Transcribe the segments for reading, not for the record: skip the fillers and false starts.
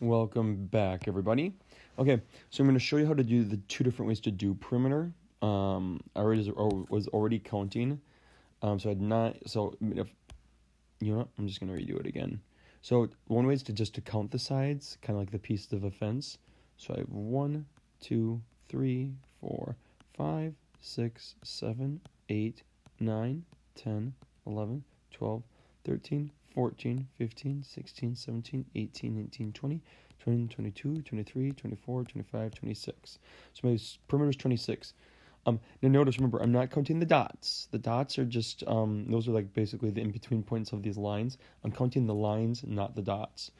Welcome back, everybody. Okay, so I'm going to show you how to do the two different ways to do perimeter. I was already counting, so I'd not. So if you know, what, I'm just going to redo it again. So one way is to count the sides, kind of like the pieces of a fence. So I have 1, 2, 3, 4, 5, 6, 7, 8, 9, 10, 11, 12, 13, 14, 15, 16, 17, 18, 19, 20, 20, 22, 23, 24, 25, 26. So my perimeter is 26. Now notice, remember, I'm not counting the dots. The dots are just, those are like basically the in-between points of these lines. I'm counting the lines, not the dots.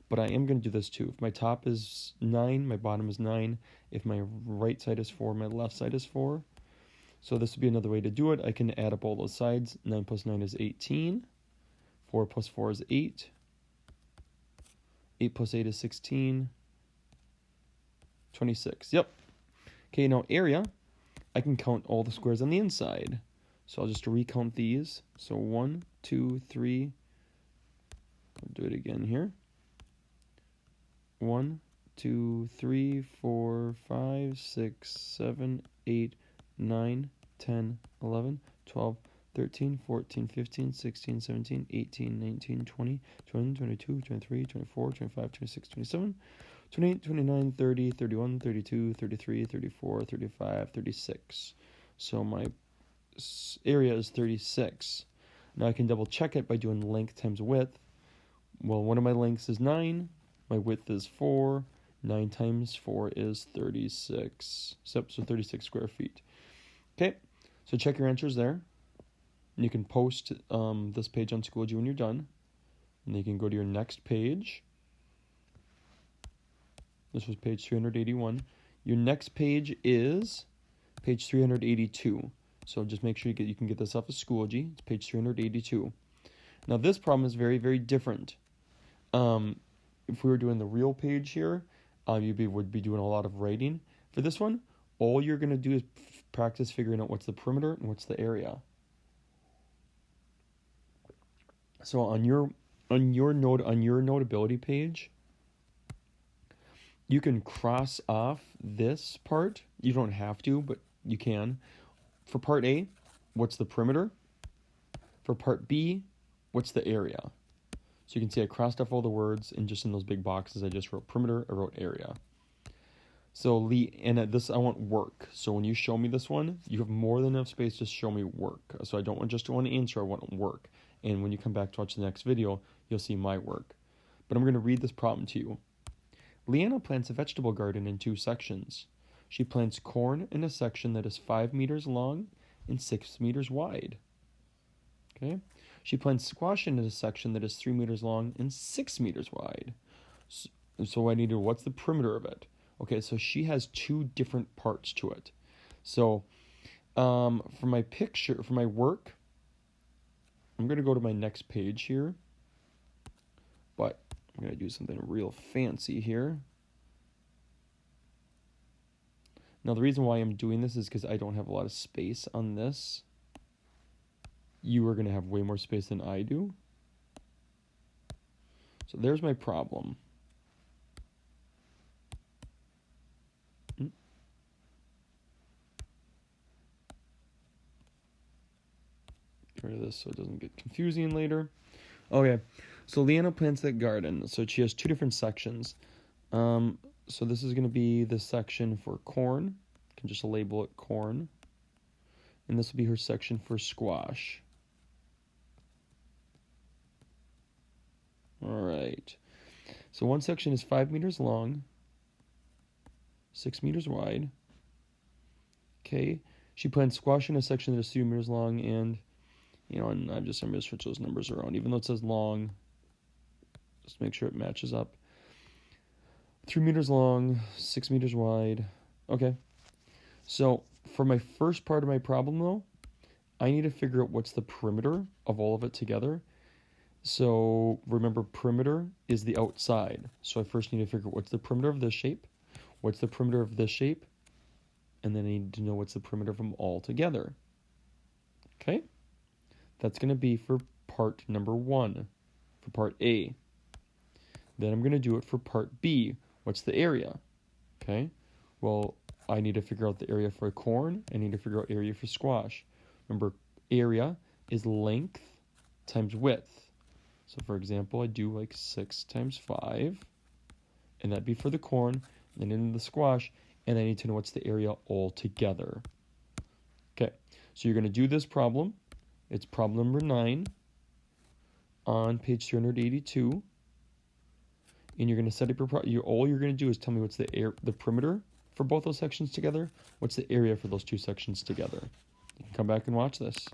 But I am going to do this too. If my top is 9, my bottom is 9. If my right side is 4, my left side is 4. So this would be another way to do it. I can add up all those sides. 9 plus 9 is 18. 4 plus 4 is 8. 8 plus 8 is 16. 26. Yep. Okay, now area. I can count all the squares on the inside. So I'll just recount these. So 1, 2, 3. I'll do it again here. 1, 2, 3, 4, 5, 6, 7, 8, 9, 10, 11, 12, 13, 14, 15, 16, 17, 18, 19, 20, 21, 22, 23, 24, 25, 26, 27, 28, 29, 30, 31, 32, 33, 34, 35, 36. So my area is 36. Now I can double check it by doing length times width. Well, one of my lengths is 9. My width is 4. 9 times 4 is 36. So 36 square feet. Okay, so check your answers there. And you can post this page on Schoology when you're done. And then you can go to your next page. This was page 381. Your next page is page 382. So just make sure you can get this off of Schoology. It's page 382. Now this problem is very, very different. If we were doing the real page here, would be doing a lot of writing. For this one, all you're going to do is practice figuring out what's the perimeter and what's the area. So on your notability page, you can cross off this part. You don't have to, but you can. For part A, what's the perimeter? For part B, what's the area? So you can see I crossed off all the words, and just in those big boxes, I just wrote perimeter, I wrote area. So I want work. So when you show me this one, you have more than enough space to show me work. So I don't want just one answer, I want work. And when you come back to watch the next video, you'll see my work. But I'm going to read this problem to you. Leanna plants a vegetable garden in 2 sections. She plants corn in a section that is 5 meters long and 6 meters wide. Okay. She plants squash in a section that is 3 meters long and 6 meters wide. So I need to, what's the perimeter of it? Okay, so she has 2 different parts to it. So for my work, I'm going to go to my next page here. But I'm going to do something real fancy here. Now the reason why I'm doing this is because I don't have a lot of space on this. You are going to have way more space than I do. So there's my problem. Get rid of this so it doesn't get confusing later. Okay, so Leanna plants that garden. So she has 2 different sections. So this is going to be the section for corn. You can just label it corn. And this will be her section for squash. All right. So one section is 5 meters long, 6 meters wide. Okay. She plants squash in a section that is 3 meters long, and and I'm just going to switch those numbers around. Even though it says long, just make sure it matches up. 3 meters long, 6 meters wide. Okay. So for my first part of my problem, though, I need to figure out what's the perimeter of all of it together. So remember, perimeter is the outside. So I first need to figure out what's the perimeter of this shape, what's the perimeter of this shape, and then I need to know what's the perimeter of them all together. Okay? That's going to be for part number 1, for part A. Then I'm going to do it for part B. What's the area? Okay, well, I need to figure out the area for corn. I need to figure out area for squash. Remember, area is length times width. So for example, I do like 6 times 5, and that'd be for the corn, and then in the squash, and I need to know what's the area altogether. Okay, so you're going to do this problem. It's problem number 9 on page 382, and you're going to set up all you're going to do is tell me what's the perimeter for both those sections together, what's the area for those two sections together. You can come back and watch this.